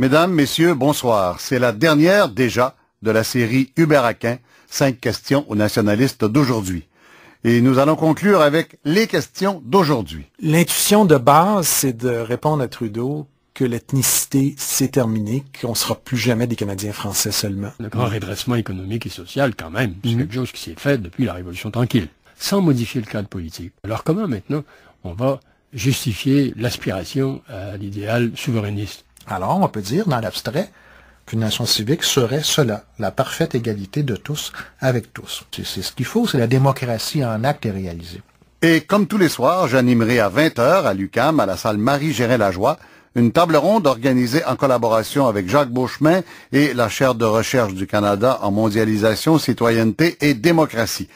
Mesdames, Messieurs, bonsoir. C'est la dernière déjà de la série Hubert-Aquin, 5 questions aux nationalistes d'aujourd'hui. Et nous allons conclure avec les questions d'aujourd'hui. L'intuition de base, c'est de répondre à Trudeau que l'ethnicité, c'est terminé, qu'on ne sera plus jamais des Canadiens français seulement. Le grand redressement économique et social, quand même, c'est quelque chose qui s'est fait depuis la Révolution tranquille, sans modifier le cadre politique. Alors comment maintenant on va justifier l'aspiration à l'idéal souverainiste? Alors, on peut dire, dans l'abstrait, qu'une nation civique serait cela, la parfaite égalité de tous avec tous. C'est ce qu'il faut, c'est la démocratie en acte et réalisée. Et comme tous les soirs, j'animerai à 20h à l'UQAM, à la salle Marie-Gérin-Lajoie, une table ronde organisée en collaboration avec Jacques Beauchemin et la chaire de recherche du Canada en mondialisation, citoyenneté et démocratie.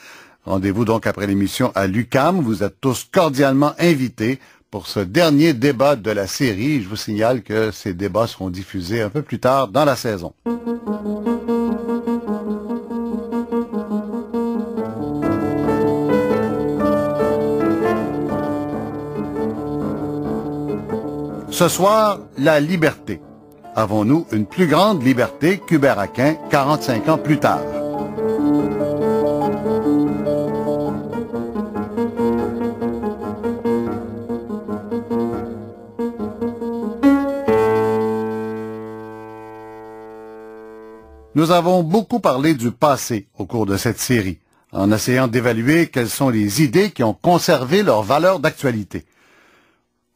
Rendez-vous donc après l'émission à l'UQAM. Vous êtes tous cordialement invités pour ce dernier débat de la série. Je vous signale que ces débats seront diffusés un peu plus tard dans la saison. Ce soir, la liberté. Avons-nous une plus grande liberté qu'Hubert-Aquin 45 ans plus tard? Nous avons beaucoup parlé du passé au cours de cette série, en essayant d'évaluer quelles sont les idées qui ont conservé leur valeur d'actualité.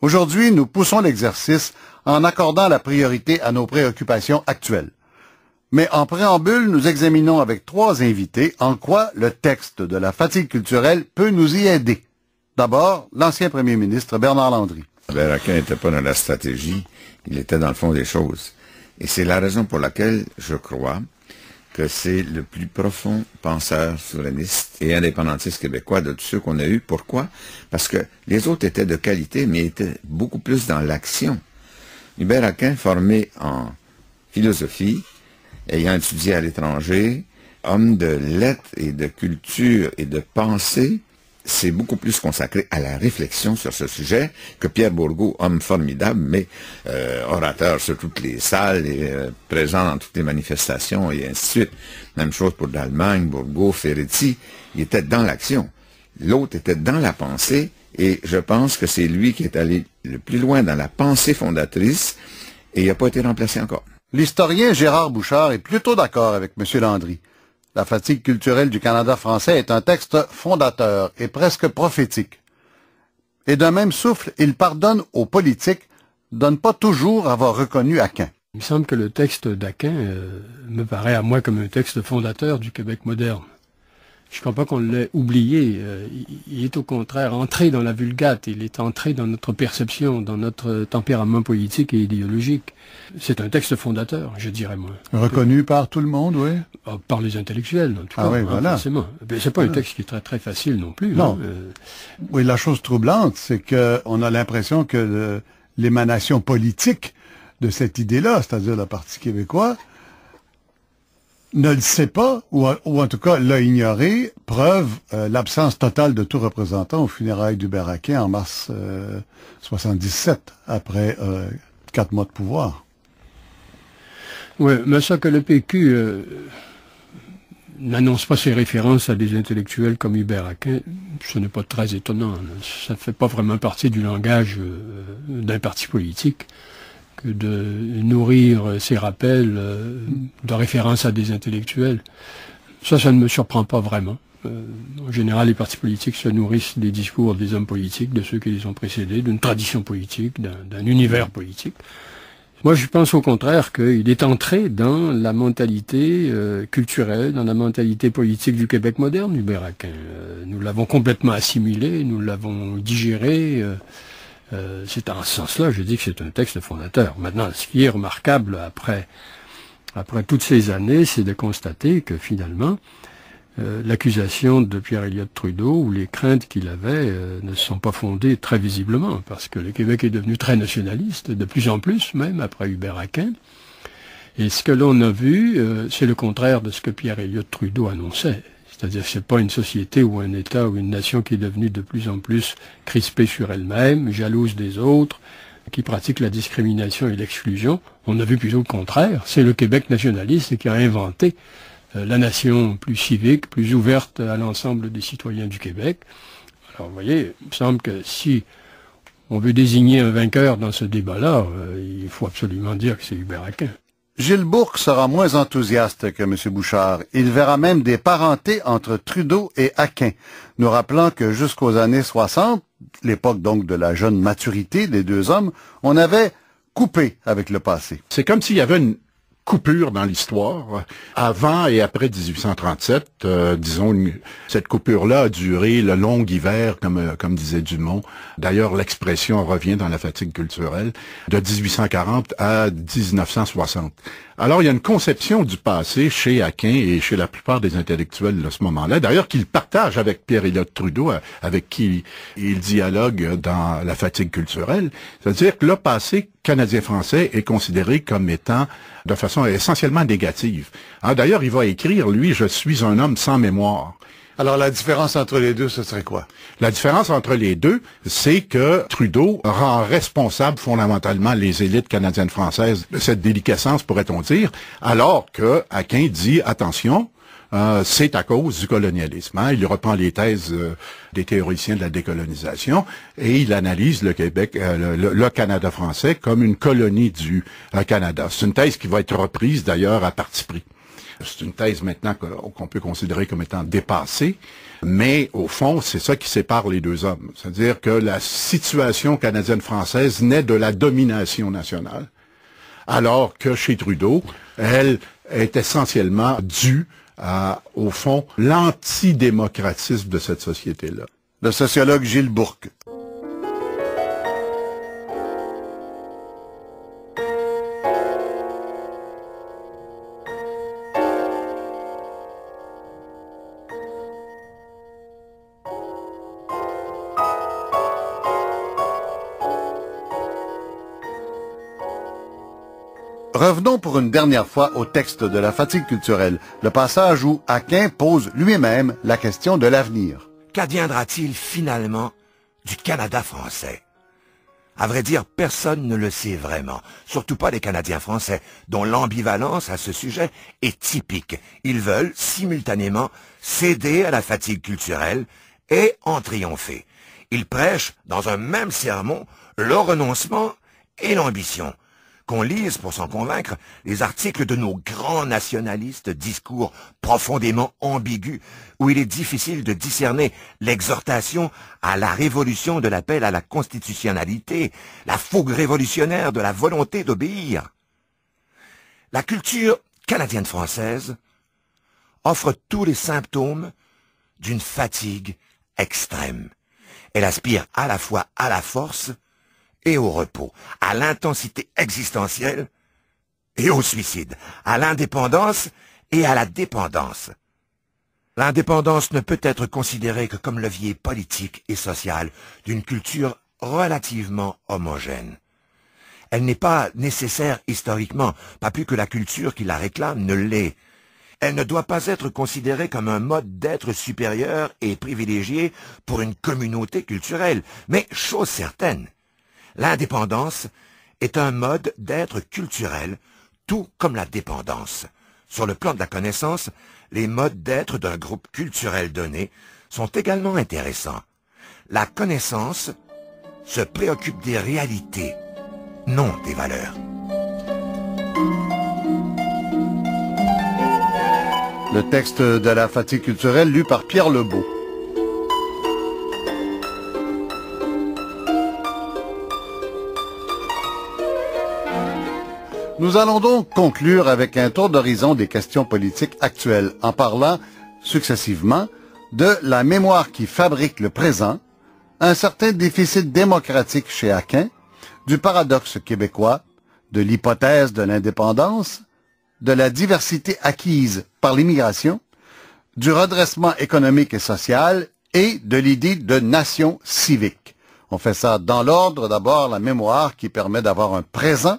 Aujourd'hui, nous poussons l'exercice en accordant la priorité à nos préoccupations actuelles. Mais en préambule, nous examinons avec 3 invités en quoi le texte de la fatigue culturelle peut nous y aider. D'abord, l'ancien premier ministre Bernard Landry. Hubert-Aquin n'était pas dans la stratégie, il était dans le fond des choses. Et c'est la raison pour laquelle je crois que c'est le plus profond penseur souverainiste et indépendantiste québécois de tous ceux qu'on a eus. Pourquoi? Parce que les autres étaient de qualité, mais étaient beaucoup plus dans l'action. Hubert-Aquin, formé en philosophie, ayant étudié à l'étranger, homme de lettres et de culture et de pensée, s'est beaucoup plus consacré à la réflexion sur ce sujet que Pierre Bourgault, homme formidable, mais orateur sur toutes les salles et présent dans toutes les manifestations et ainsi de suite. Même chose pour d'Allemagne, Bourgault, Ferretti, il était dans l'action. L'autre était dans la pensée et je pense que c'est lui qui est allé le plus loin dans la pensée fondatrice et il n'a pas été remplacé encore. L'historien Gérard Bouchard est plutôt d'accord avec M. Landry. La fatigue culturelle du Canada français est un texte fondateur et presque prophétique. Et d'un même souffle, il pardonne aux politiques de ne pas toujours avoir reconnu Aquin. Il me semble que le texte d'Aquin me paraît à moi comme un texte fondateur du Québec moderne. Je ne crois pas qu'on l'ait oublié. Il est au contraire entré dans la Vulgate, il est entré dans notre perception, dans notre tempérament politique et idéologique. C'est un texte fondateur, je dirais moi. Reconnu par tout le monde, oui? Par les intellectuels, en tout cas. Oui, voilà. Forcément. C'est pas un texte qui est très très facile non plus. Non. Hein. Oui, la chose troublante, c'est qu'on a l'impression que l'émanation politique de cette idée-là, c'est-à-dire le Parti québécois, ne le sait pas, ou en tout cas l'a ignoré, preuve l'absence totale de tout représentant aux funérailles d'Hubert-Aquin en mars 77, après 4 mois de pouvoir. Oui, mais ça que le PQ n'annonce pas ses références à des intellectuels comme Hubert-Aquin, ce n'est pas très étonnant. Ça ne fait pas vraiment partie du langage d'un parti politique que de nourrir ses rappels de référence à des intellectuels. Ça ne me surprend pas vraiment. En général, les partis politiques se nourrissent des discours des hommes politiques, de ceux qui les ont précédés, d'une tradition politique, d'un univers politique. Moi, je pense au contraire qu'il est entré dans la mentalité culturelle, dans la mentalité politique du Québec moderne, Hubert-Aquin. Nous l'avons complètement assimilé, nous l'avons digéré. C'est en ce sens-là, je dis que c'est un texte fondateur. Maintenant, ce qui est remarquable après toutes ces années, c'est de constater que finalement, l'accusation de Pierre Elliott Trudeau ou les craintes qu'il avait ne sont pas fondées très visiblement, parce que le Québec est devenu très nationaliste, de plus en plus même, après Hubert-Aquin. Et ce que l'on a vu, c'est le contraire de ce que Pierre Elliott Trudeau annonçait. C'est-à-dire que c'est pas une société ou un État ou une nation qui est devenue de plus en plus crispée sur elle-même, jalouse des autres, qui pratique la discrimination et l'exclusion. On a vu plutôt le contraire. C'est le Québec nationaliste qui a inventé la nation plus civique, plus ouverte à l'ensemble des citoyens du Québec. Alors, vous voyez, il me semble que si on veut désigner un vainqueur dans ce débat-là, il faut absolument dire que c'est Hubert Aquin. Gilles Bourque sera moins enthousiaste que M. Bouchard. Il verra même des parentés entre Trudeau et Aquin, nous rappelant que jusqu'aux années 60, l'époque donc de la jeune maturité des deux hommes, on avait coupé avec le passé. C'est comme s'il y avait une coupure dans l'histoire, avant et après 1837, disons, cette coupure-là a duré le long hiver, comme disait Dumont. D'ailleurs, l'expression revient dans la fatigue culturelle, de 1840 à 1960. Alors, il y a une conception du passé chez Aquin et chez la plupart des intellectuels de ce moment-là, d'ailleurs qu'il partage avec Pierre-Éliott Trudeau, avec qui il dialogue dans la fatigue culturelle. C'est-à-dire que le passé canadien-français est considéré comme étant de façon essentiellement négative. D'ailleurs, il va écrire, lui, « Je suis un homme sans mémoire ». Alors, la différence entre les deux, ce serait quoi? La différence entre les deux, c'est que Trudeau rend responsable fondamentalement les élites canadiennes-françaises de cette déliquescence, pourrait-on dire, alors que Aquin dit, attention, c'est à cause du colonialisme. Il reprend les thèses des théoriciens de la décolonisation et il analyse le Québec, le Canada français comme une colonie du Canada. C'est une thèse qui va être reprise d'ailleurs à parti pris. C'est une thèse maintenant qu'on peut considérer comme étant dépassée, mais au fond, c'est ça qui sépare les deux hommes. C'est-à-dire que la situation canadienne-française naît de la domination nationale, alors que chez Trudeau, elle est essentiellement due à, au fond, l'antidémocratisme de cette société-là. Le sociologue Gilles Bourque. Revenons pour une dernière fois au texte de la fatigue culturelle, le passage où Aquin pose lui-même la question de l'avenir. Qu'adviendra-t-il finalement du Canada français? À vrai dire, personne ne le sait vraiment, surtout pas les Canadiens français, dont l'ambivalence à ce sujet est typique. Ils veulent simultanément céder à la fatigue culturelle et en triompher. Ils prêchent dans un même sermon le renoncement et l'ambition. Qu'on lise, pour s'en convaincre, les articles de nos grands nationalistes, discours profondément ambigus, où il est difficile de discerner l'exhortation à la révolution de l'appel à la constitutionnalité, la fougue révolutionnaire de la volonté d'obéir. La culture canadienne-française offre tous les symptômes d'une fatigue extrême. Elle aspire à la fois à la force et au repos, à l'intensité existentielle et au suicide, à l'indépendance et à la dépendance. L'indépendance ne peut être considérée que comme levier politique et social d'une culture relativement homogène. Elle n'est pas nécessaire historiquement, pas plus que la culture qui la réclame ne l'est. Elle ne doit pas être considérée comme un mode d'être supérieur et privilégié pour une communauté culturelle, mais chose certaine, l'indépendance est un mode d'être culturel, tout comme la dépendance. Sur le plan de la connaissance, les modes d'être d'un groupe culturel donné sont également intéressants. La connaissance se préoccupe des réalités, non des valeurs. Le texte de la fatigue culturelle lu par Pierre Lebeau. Nous allons donc conclure avec un tour d'horizon des questions politiques actuelles, en parlant successivement de la mémoire qui fabrique le présent, un certain déficit démocratique chez Aquin, du paradoxe québécois, de l'hypothèse de l'indépendance, de la diversité acquise par l'immigration, du redressement économique et social et de l'idée de nation civique. On fait ça dans l'ordre, d'abord la mémoire qui permet d'avoir un présent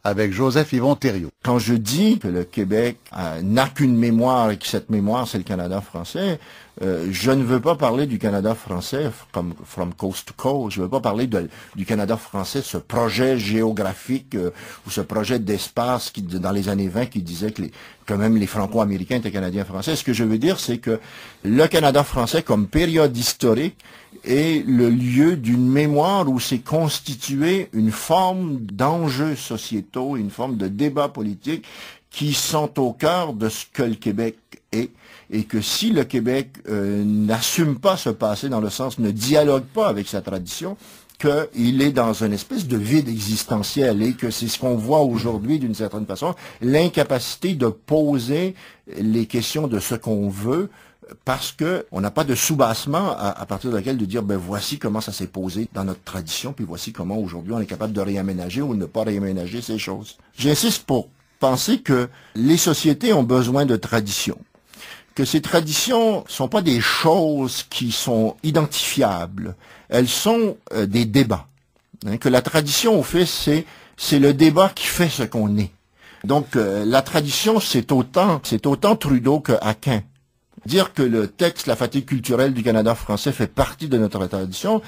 avec Joseph-Yvon Thériault. Quand je dis que le Québec n'a qu'une mémoire et que cette mémoire, c'est le Canada français, je ne veux pas parler du Canada français comme from coast to coast. Je ne veux pas parler du Canada français, ce projet géographique ou ce projet d'espace qui, dans les années 20, qui disait que même les Franco-Américains étaient Canadiens français. Ce que je veux dire, c'est que le Canada français, comme période historique, est le lieu d'une mémoire où s'est constituée une forme d'enjeux sociétaux, une forme de débat politique qui sont au cœur de ce que le Québec est, et que si le Québec n'assume pas ce passé, dans le sens ne dialogue pas avec sa tradition, qu'il est dans une espèce de vide existentiel, et que c'est ce qu'on voit aujourd'hui d'une certaine façon, l'incapacité de poser les questions de ce qu'on veut, parce que on n'a pas de soubassement à partir de laquelle de dire, ben voici comment ça s'est posé dans notre tradition, puis voici comment aujourd'hui on est capable de réaménager ou de ne pas réaménager ces choses. J'insiste pour penser que les sociétés ont besoin de traditions, que ces traditions sont pas des choses qui sont identifiables, elles sont des débats. Que la tradition, au fait, c'est le débat qui fait ce qu'on est. Donc la tradition, c'est autant Trudeau que Aquin. Dire que le texte La fatigue culturelle du Canada français fait partie de notre tradition,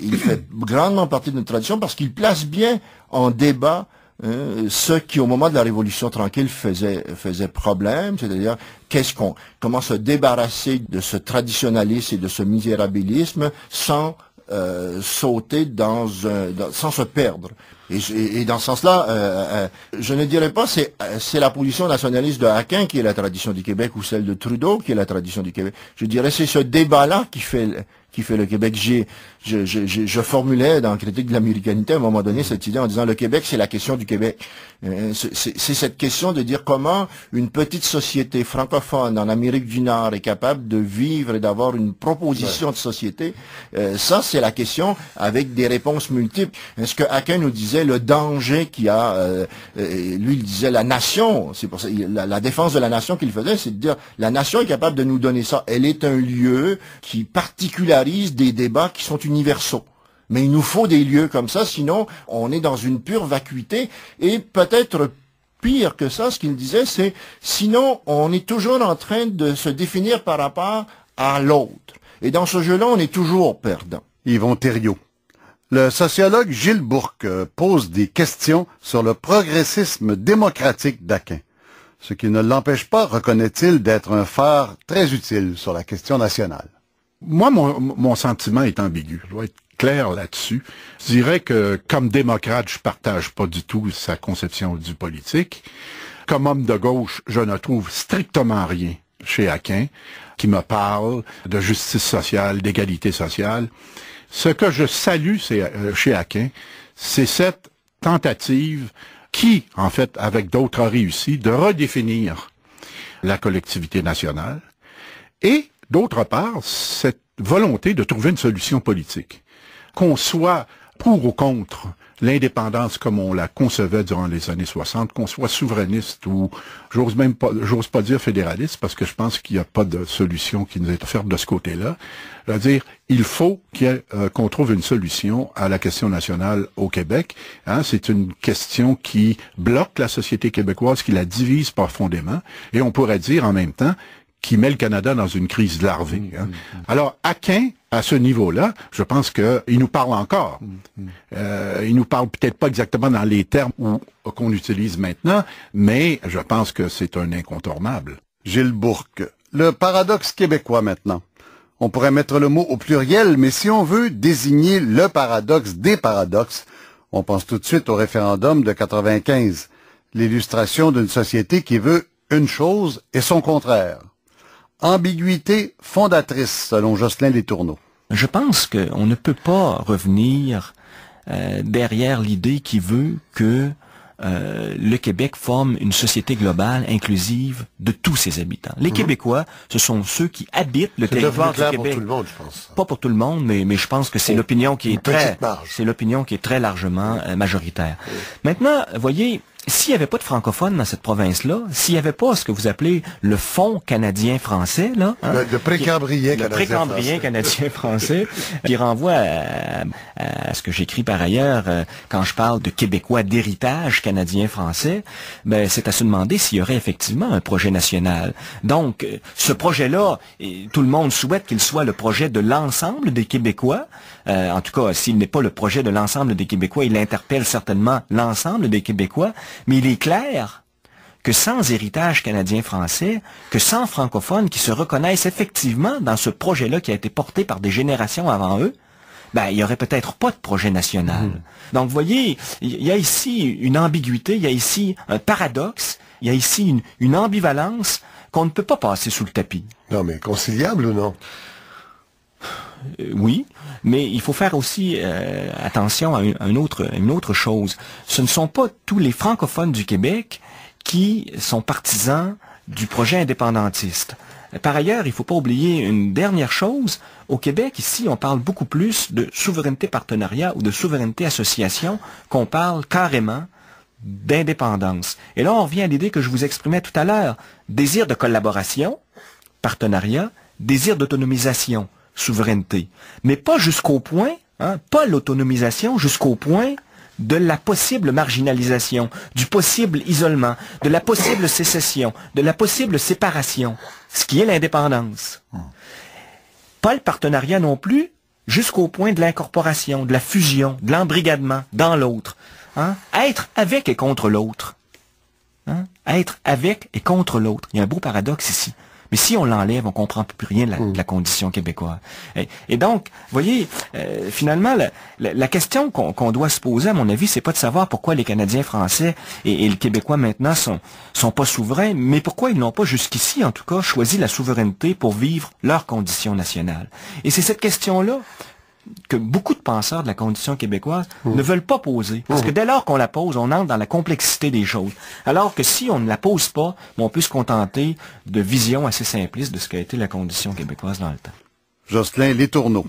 il fait grandement partie de notre tradition parce qu'il place bien en débat ce qui, au moment de la Révolution tranquille, faisait problème, c'est-à-dire comment se débarrasser de ce traditionnalisme et de ce misérabilisme sans sauter sans se perdre. Et dans ce sens-là, je ne dirais pas c'est la position nationaliste de Aquin qui est la tradition du Québec ou celle de Trudeau qui est la tradition du Québec. Je dirais c'est ce débat-là qui fait le Québec. Je formulais dans Critique de l'américanité à un moment donné cette idée en disant le Québec, c'est la question du Québec. C'est cette question de dire comment une petite société francophone en Amérique du Nord est capable de vivre et d'avoir une proposition de société. Ça, c'est la question avec des réponses multiples. Ce que Aquin nous disait, le danger qu'il y a, lui il disait la nation, c'est pour ça la défense de la nation qu'il faisait, c'est de dire la nation est capable de nous donner ça. Elle est un lieu qui particularise des débats qui sont universaux. Mais il nous faut des lieux comme ça, sinon on est dans une pure vacuité. Et peut-être pire que ça, ce qu'il disait, c'est sinon on est toujours en train de se définir par rapport à l'autre. Et dans ce jeu-là, on est toujours perdant. Yvon Thériault. Le sociologue Gilles Bourque pose des questions sur le progressisme démocratique d'Aquin. Ce qui ne l'empêche pas, reconnaît-il, d'être un phare très utile sur la question nationale. Moi, mon sentiment est ambigu. Je dois être clair là-dessus. Je dirais que, comme démocrate, je partage pas du tout sa conception du politique. Comme homme de gauche, je ne trouve strictement rien chez Aquin qui me parle de justice sociale, d'égalité sociale. Ce que je salue chez Aquin, c'est cette tentative qui, en fait, avec d'autres a réussi, de redéfinir la collectivité nationale et, d'autre part, cette volonté de trouver une solution politique. Qu'on soit pour ou contre l'indépendance comme on la concevait durant les années 60, qu'on soit souverainiste ou, j'ose pas dire fédéraliste, parce que je pense qu'il n'y a pas de solution qui nous est offerte de ce côté-là. Je veux dire, il faut qu'on trouve une solution à la question nationale au Québec. C'est une question qui bloque la société québécoise, qui la divise profondément, et on pourrait dire en même temps qui met le Canada dans une crise larvée. Alors, Aquin, à ce niveau-là, je pense qu'il nous parle encore. Il nous parle peut-être pas exactement dans les termes qu'on utilise maintenant, mais je pense que c'est un incontournable. Gilles Bourque. Le paradoxe québécois maintenant. On pourrait mettre le mot au pluriel, mais si on veut désigner le paradoxe des paradoxes, on pense tout de suite au référendum de 95. L'illustration d'une société qui veut une chose et son contraire. Ambiguïté fondatrice, selon Jocelyn Letourneau. Je pense qu'on ne peut pas revenir derrière l'idée qui veut que le Québec forme une société globale inclusive de tous ses habitants. Les Québécois, ce sont ceux qui habitent le territoire du Québec. Pour tout le monde, je pense. Pas pour tout le monde, mais je pense que c'est l'opinion qui est très largement majoritaire. Maintenant, voyez, s'il n'y avait pas de francophones dans cette province-là, s'il n'y avait pas ce que vous appelez le Fonds canadien-français, là, hein, le Précambrien canadien-français, qui renvoie à ce que j'écris par ailleurs quand je parle de Québécois d'héritage canadien-français, ben, c'est à se demander s'il y aurait effectivement un projet national. Donc, ce projet-là, tout le monde souhaite qu'il soit le projet de l'ensemble des Québécois. En tout cas, s'il n'est pas le projet de l'ensemble des Québécois, il interpelle certainement l'ensemble des Québécois, mais il est clair que sans héritage canadien-français, que sans francophones qui se reconnaissent effectivement dans ce projet-là qui a été porté par des générations avant eux, ben, il y aurait peut-être pas de projet national. Donc, vous voyez, il y a ici une ambiguïté, il y a ici un paradoxe, il y a ici une ambivalence qu'on ne peut pas passer sous le tapis. Non, mais conciliable ou non? Oui, mais il faut faire aussi attention à une autre chose. Ce ne sont pas tous les francophones du Québec qui sont partisans du projet indépendantiste. Par ailleurs, il ne faut pas oublier une dernière chose. Au Québec, ici, on parle beaucoup plus de souveraineté partenariat ou de souveraineté association qu'on parle carrément d'indépendance. Et là, on revient à l'idée que je vous exprimais tout à l'heure. Désir de collaboration, partenariat, désir d'autonomisation, souveraineté. Mais pas jusqu'au point, pas l'autonomisation, jusqu'au point de la possible marginalisation, du possible isolement, de la possible sécession, de la possible séparation, ce qui est l'indépendance. Pas le partenariat non plus, jusqu'au point de l'incorporation, de la fusion, de l'embrigadement dans l'autre. Être avec et contre l'autre. Être avec et contre l'autre. Il y a un beau paradoxe ici. Mais si on l'enlève, on comprend plus rien de la condition québécoise. Et donc, vous voyez, finalement, la question qu'on doit se poser, à mon avis, c'est pas de savoir pourquoi les Canadiens français et le Québécois maintenant sont pas souverains, mais pourquoi ils n'ont pas jusqu'ici, en tout cas, choisi la souveraineté pour vivre leurs conditions nationales. Et c'est cette question-là que beaucoup de penseurs de la condition québécoise ne veulent pas poser. Parce que dès lors qu'on la pose, on entre dans la complexité des choses. Alors que si on ne la pose pas, on peut se contenter de visions assez simplistes de ce qu'a été la condition québécoise dans le temps. Jocelyn Letourneau.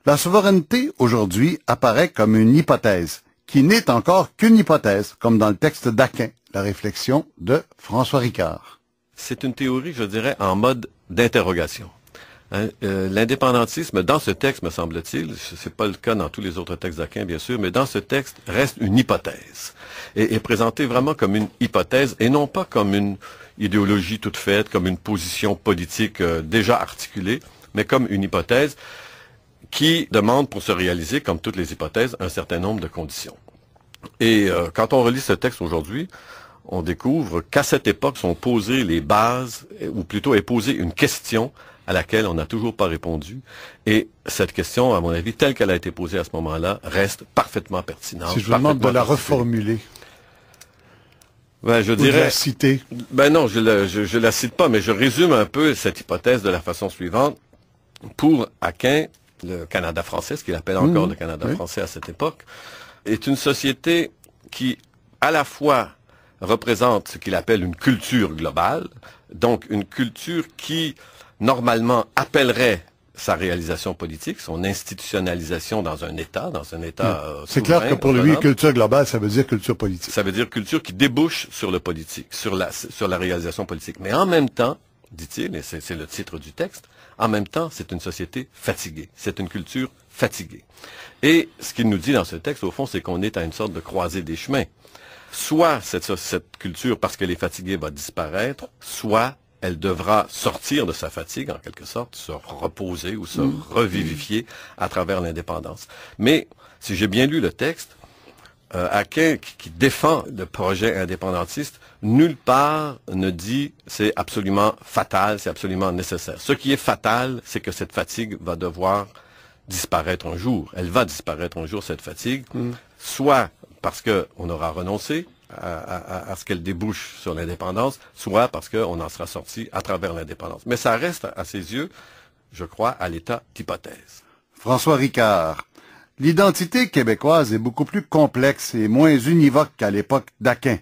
La souveraineté, aujourd'hui, apparaît comme une hypothèse, qui n'est encore qu'une hypothèse, comme dans le texte d'Aquin, la réflexion de François Ricard. C'est une théorie, je dirais, en mode d'interrogation. L'indépendantisme, dans ce texte, me semble-t-il, c'est pas le cas dans tous les autres textes d'Aquin, bien sûr, mais dans ce texte, reste une hypothèse. Et est présenté vraiment comme une hypothèse, et non pas comme une idéologie toute faite, comme une position politique déjà articulée, mais comme une hypothèse qui demande, pour se réaliser, comme toutes les hypothèses, un certain nombre de conditions. Et quand on relit ce texte aujourd'hui, on découvre qu'à cette époque sont posées les bases, ou plutôt est posée une question à laquelle on n'a toujours pas répondu. Et cette question, à mon avis, telle qu'elle a été posée à ce moment-là, reste parfaitement pertinente. Si je vous demande de la reformuler. Ben, je dirais... de la citer. Ben non, je la cite pas, mais je résume un peu cette hypothèse de la façon suivante. Pour Aquin, le Canada français, ce qu'il appelle encore le Canada français à cette époque, est une société qui, à la fois, représente ce qu'il appelle une culture globale, donc une culture qui normalement appellerait sa réalisation politique, son institutionnalisation dans un État c'est clair que pour lui, culture globale, ça veut dire culture politique. Ça veut dire culture qui débouche sur le politique, sur la réalisation politique. Mais en même temps, dit-il, et c'est le titre du texte, en même temps, c'est une société fatiguée. C'est une culture fatiguée. Et ce qu'il nous dit dans ce texte, au fond, c'est qu'on est à une sorte de croisée des chemins. Soit cette culture, parce qu'elle est fatiguée, va disparaître, soit elle devra sortir de sa fatigue, en quelque sorte, se reposer ou se revivifier à travers l'indépendance. Mais, si j'ai bien lu le texte, Aquin, qui défend le projet indépendantiste, nulle part ne dit c'est absolument fatal, c'est absolument nécessaire. Ce qui est fatal, c'est que cette fatigue va devoir disparaître un jour. Elle va disparaître un jour, cette fatigue, soit parce qu'on aura renoncé à ce qu'elle débouche sur l'indépendance, soit parce qu'on en sera sorti à travers l'indépendance. Mais ça reste, à ses yeux, je crois, à l'état d'hypothèse. François Ricard. L'identité québécoise est beaucoup plus complexe et moins univoque qu'à l'époque d'Aquin,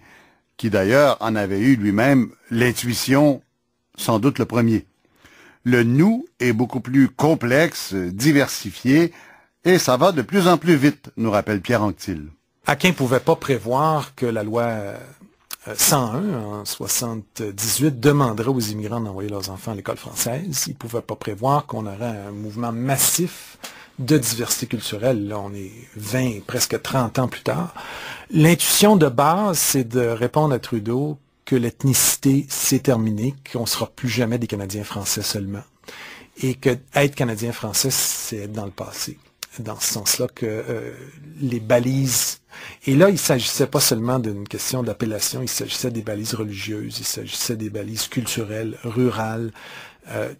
qui d'ailleurs en avait eu lui-même l'intuition, sans doute le premier. Le nous est beaucoup plus complexe, diversifié, et ça va de plus en plus vite, nous rappelle Pierre Anctil. Aquin ne pouvait pas prévoir que la loi 101, en 78, demanderait aux immigrants d'envoyer leurs enfants à l'école française. Ils ne pouvaient pas prévoir qu'on aurait un mouvement massif de diversité culturelle. Là, on est 20, presque 30 ans plus tard. L'intuition de base, c'est de répondre à Trudeau que l'ethnicité, c'est terminé, qu'on ne sera plus jamais des Canadiens français seulement. Et que être Canadien français, c'est être dans le passé. Dans ce sens-là que les balises... Et là, il ne s'agissait pas seulement d'une question d'appellation, il s'agissait des balises religieuses, il s'agissait des balises culturelles, rurales.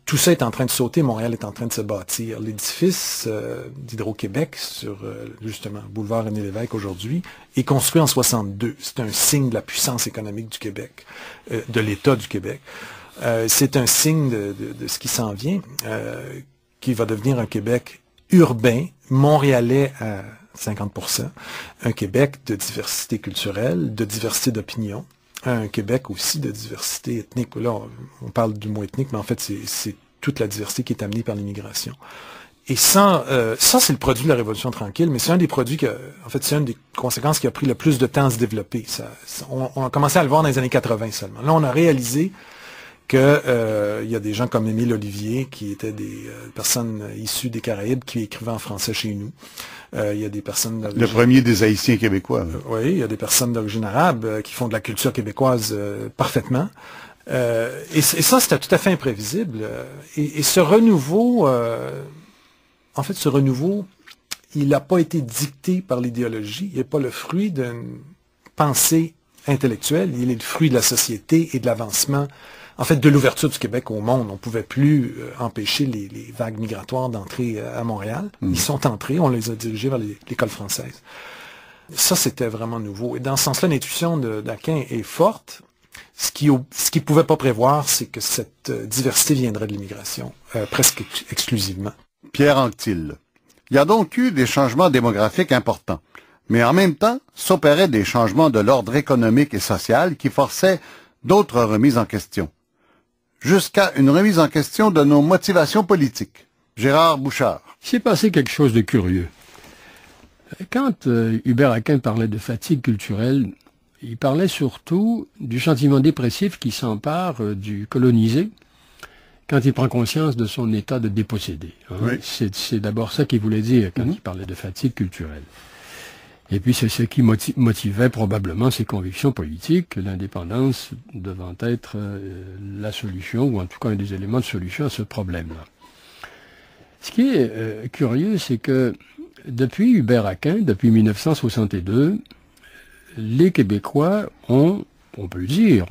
Tout ça est en train de sauter, Montréal est en train de se bâtir. L'édifice d'Hydro-Québec, sur justement boulevard René-Lévesque aujourd'hui, est construit en 62. C'est un signe de la puissance économique du Québec, de l'État du Québec. C'est un signe de ce qui s'en vient, qui va devenir un Québec urbain, montréalais à 50%, un Québec de diversité culturelle, de diversité d'opinion, un Québec aussi de diversité ethnique. Là, on parle du mot ethnique, mais en fait, c'est toute la diversité qui est amenée par l'immigration. Et ça, c'est le produit de la Révolution tranquille, mais c'est un des produits en fait, c'est une des conséquences qui a pris le plus de temps à se développer. On a commencé à le voir dans les années 80 seulement. Là, on a réalisé que il y a des gens comme Émile Olivier, qui étaient des personnes issues des Caraïbes, qui écrivaient en français chez nous. Il y a des personnes le premier des Haïtiens québécois. Oui, il y a des personnes d'origine arabe qui font de la culture québécoise parfaitement. Et ça, c'était tout à fait imprévisible. Et ce renouveau, en fait, ce renouveau, il n'a pas été dicté par l'idéologie. Il n'est pas le fruit d'une pensée intellectuelle. Il est le fruit de la société et de l'avancement, en fait, de l'ouverture du Québec au monde. On ne pouvait plus empêcher les vagues migratoires d'entrer à Montréal. Ils sont entrés, on les a dirigés vers l'école française. Ça, c'était vraiment nouveau. Et dans ce sens-là, l'intuition d'Aquin est forte. Ce qu'il ne pouvait pas prévoir, c'est que cette diversité viendrait de l'immigration, presque exclusivement. Pierre Anctil. Il y a donc eu des changements démographiques importants. Mais en même temps, s'opéraient des changements de l'ordre économique et social qui forçaient d'autres remises en question. Jusqu'à une remise en question de nos motivations politiques. Gérard Bouchard. Il s'est passé quelque chose de curieux. Quand Hubert Aquin parlait de fatigue culturelle, il parlait surtout du sentiment dépressif qui s'empare du colonisé quand il prend conscience de son état de dépossédé. Hein. Oui. C'est d'abord ça qu'il voulait dire quand il parlait de fatigue culturelle. Et puis c'est ce qui motivait probablement ses convictions politiques, l'indépendance devant être la solution, ou en tout cas un des éléments de solution à ce problème-là. Ce qui est curieux, c'est que depuis Hubert Aquin, depuis 1962, les Québécois ont, on peut le dire,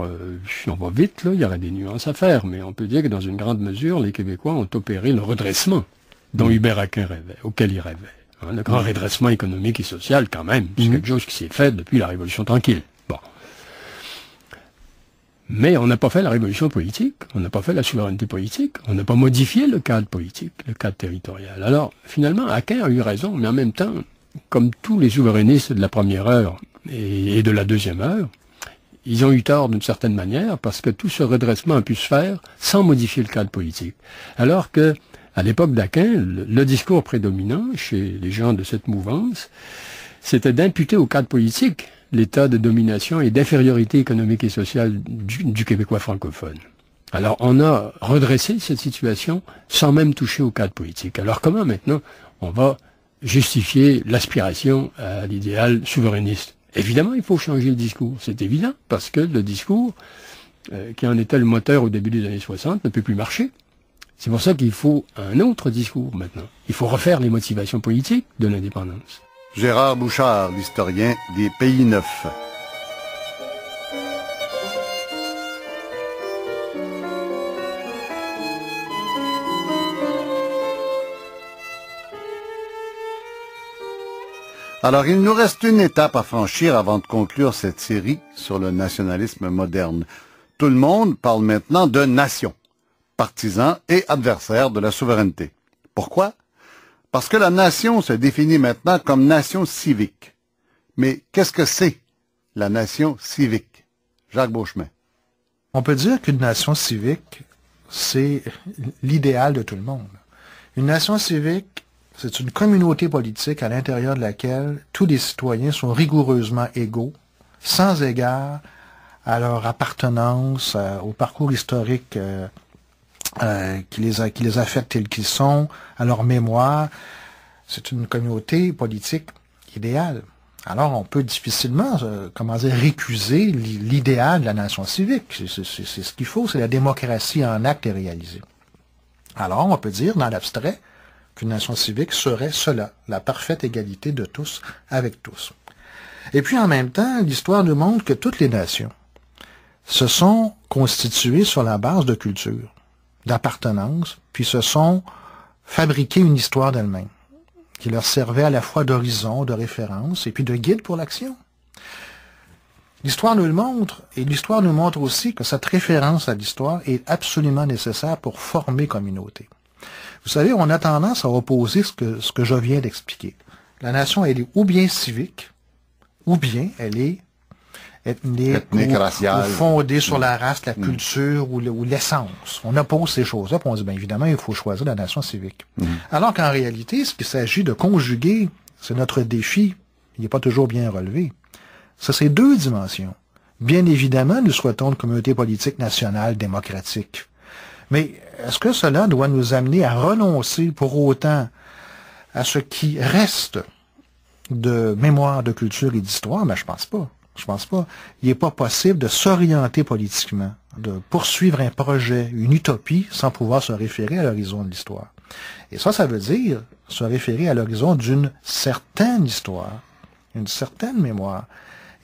si on va vite, là, il y aurait des nuances à faire, mais on peut dire que dans une grande mesure, les Québécois ont opéré le redressement dont Hubert Aquin rêvait, auquel il rêvait. Hein, le grand redressement économique et social, quand même, c'est quelque chose qui s'est fait depuis la Révolution tranquille. Bon. Mais on n'a pas fait la révolution politique, on n'a pas fait la souveraineté politique, on n'a pas modifié le cadre politique, le cadre territorial. Alors, finalement, Aquin a eu raison, mais en même temps, comme tous les souverainistes de la première heure et de la deuxième heure, ils ont eu tort d'une certaine manière, parce que tout ce redressement a pu se faire sans modifier le cadre politique. Alors que, à l'époque d'Aquin, le discours prédominant chez les gens de cette mouvance, c'était d'imputer au cadre politique l'état de domination et d'infériorité économique et sociale du Québécois francophone. Alors, on a redressé cette situation sans même toucher au cadre politique. Alors, comment maintenant on va justifier l'aspiration à l'idéal souverainiste? Évidemment, il faut changer le discours. C'est évident, parce que le discours, qui en était le moteur au début des années 60, ne peut plus marcher. C'est pour ça qu'il faut un autre discours maintenant. Il faut refaire les motivations politiques de l'indépendance. Gérard Bouchard, l'historien des Pays Neufs. Alors, il nous reste une étape à franchir avant de conclure cette série sur le nationalisme moderne. Tout le monde parle maintenant de nation, partisans et adversaires de la souveraineté. Pourquoi? Parce que la nation se définit maintenant comme nation civique. Mais qu'est-ce que c'est, la nation civique? Jacques Beauchemin. On peut dire qu'une nation civique, c'est l'idéal de tout le monde. Une nation civique, c'est une communauté politique à l'intérieur de laquelle tous les citoyens sont rigoureusement égaux, sans égard à leur appartenance, au parcours historique qui les a faits tels qu'ils sont, à leur mémoire. C'est une communauté politique idéale. Alors, on peut difficilement, récuser l'idéal de la nation civique. C'est ce qu'il faut, c'est la démocratie en acte et réalisée. Alors, on peut dire, dans l'abstrait, qu'une nation civique serait cela, la parfaite égalité de tous avec tous. Et puis, en même temps, l'histoire nous montre que toutes les nations se sont constituées sur la base de culture, d'appartenance, puis se sont fabriquées une histoire d'elles-mêmes, qui leur servait à la fois d'horizon, de référence, et puis de guide pour l'action. L'histoire nous le montre, et l'histoire nous montre aussi que cette référence à l'histoire est absolument nécessaire pour former communauté. Vous savez, on a tendance à opposer ce que je viens d'expliquer. La nation, elle est ou bien civique, ou bien elle est ethnique, raciale, ou fondée sur la race, la culture ou l'essence. On oppose ces choses-là, puis on dit, bien évidemment, il faut choisir la nation civique. Alors qu'en réalité, ce qu'il s'agit de conjuguer, c'est notre défi, il n'est pas toujours bien relevé. Ça, c'est deux dimensions. Bien évidemment, nous souhaitons une communauté politique nationale démocratique. Mais est-ce que cela doit nous amener à renoncer pour autant à ce qui reste de mémoire, de culture et d'histoire? Ben, je pense pas. Je pense pas. Il n'est pas possible de s'orienter politiquement, de poursuivre un projet, une utopie, sans pouvoir se référer à l'horizon de l'histoire. Et ça veut dire se référer à l'horizon d'une certaine histoire, une certaine mémoire.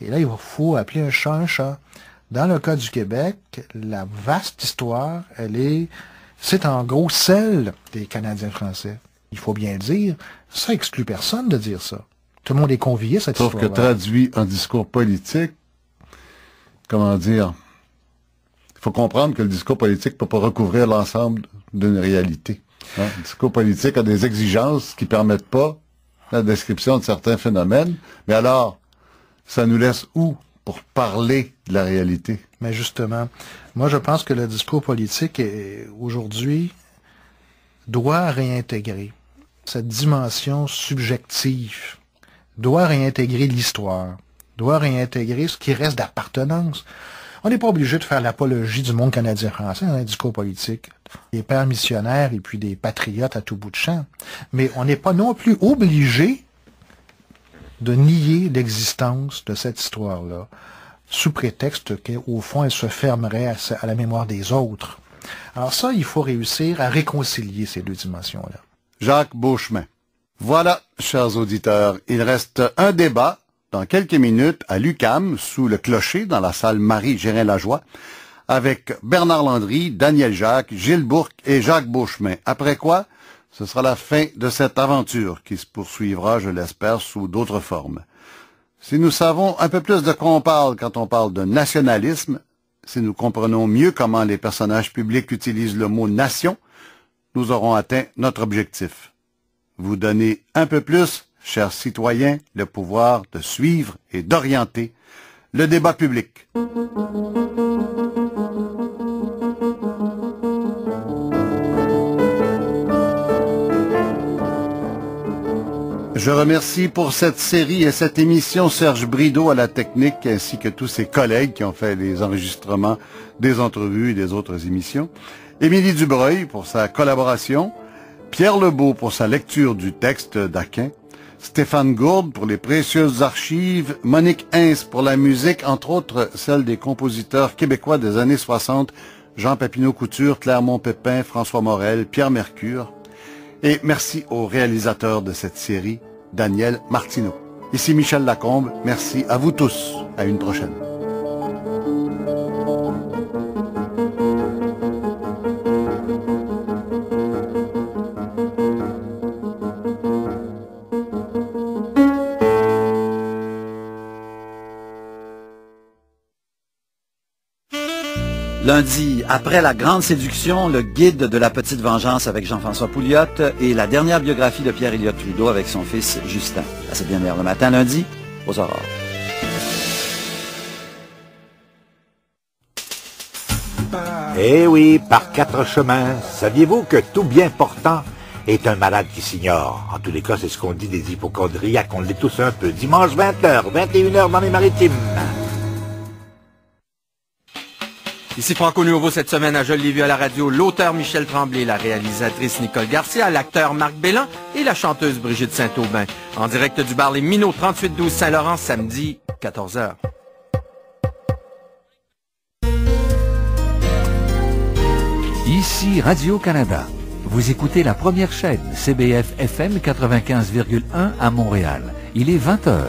Et là, il faut appeler un chat un chat. Dans le cas du Québec, la vaste histoire, c'est en gros celle des Canadiens français. Il faut bien le dire, ça exclut personne de dire ça. Tout le monde est convié à cette histoire. Sauf que traduit en discours politique, comment dire, il faut comprendre que le discours politique ne peut pas recouvrir l'ensemble d'une réalité. Hein? Le discours politique a des exigences qui ne permettent pas la description de certains phénomènes. Mais alors, ça nous laisse où pour parler de la réalité? Mais justement, moi je pense que le discours politique aujourd'hui doit réintégrer cette dimension subjective, doit réintégrer l'histoire, doit réintégrer ce qui reste d'appartenance. On n'est pas obligé de faire l'apologie du monde canadien-français dans un discours politique, des pères missionnaires et puis des patriotes à tout bout de champ. Mais on n'est pas non plus obligé de nier l'existence de cette histoire-là, sous prétexte qu'au fond, elle se fermerait à la mémoire des autres. Alors ça, il faut réussir à réconcilier ces deux dimensions-là. Jacques Beauchemin. Voilà, chers auditeurs, il reste un débat dans quelques minutes à l'UQAM, sous le clocher, dans la salle Marie-Gérin-Lajoie, avec Bernard Landry, Daniel Jacques, Gilles Bourque et Jacques Beauchemin. Après quoi, ce sera la fin de cette aventure qui se poursuivra, je l'espère, sous d'autres formes. Si nous savons un peu plus de quoi on parle quand on parle de nationalisme, si nous comprenons mieux comment les personnages publics utilisent le mot « nation », nous aurons atteint notre objectif. Vous donner un peu plus, chers citoyens, le pouvoir de suivre et d'orienter le débat public. Je remercie pour cette série et cette émission Serge Brideau à la technique ainsi que tous ses collègues qui ont fait les enregistrements des entrevues et des autres émissions. Émilie Dubreuil pour sa collaboration, Pierre Lebeau pour sa lecture du texte d'Aquin, Stéphane Gourde pour les précieuses archives, Monique Hins pour la musique, entre autres celle des compositeurs québécois des années 60, Jean Papineau-Couture, Clermont-Pépin, François Morel, Pierre Mercure. Et merci aux réalisateurs de cette série, Daniel Martineau. Ici Michel Lacombe, merci à vous tous. À une prochaine. Lundi, après La Grande Séduction, le guide de la petite vengeance avec Jean-François Pouliot et la dernière biographie de Pierre-Éliott Trudeau avec son fils Justin. À cette dernière le matin, lundi, aux aurores. Eh oui, par 4 chemins. Saviez-vous que tout bien portant est un malade qui s'ignore? En tous les cas, c'est ce qu'on dit des hypochondriaques. On l'est tous un peu. Dimanche 20h, 21h dans les Maritimes. Ici Franco Nuovo cette semaine à Je l'ai vu à la radio, l'auteur Michel Tremblay, la réalisatrice Nicole Garcia, l'acteur Marc Bélan et la chanteuse Brigitte Saint-Aubin. En direct du bar Les Minots, 3812 Saint-Laurent, samedi, 14h. Ici Radio-Canada. Vous écoutez la première chaîne, CBF FM 95,1 à Montréal. Il est 20h.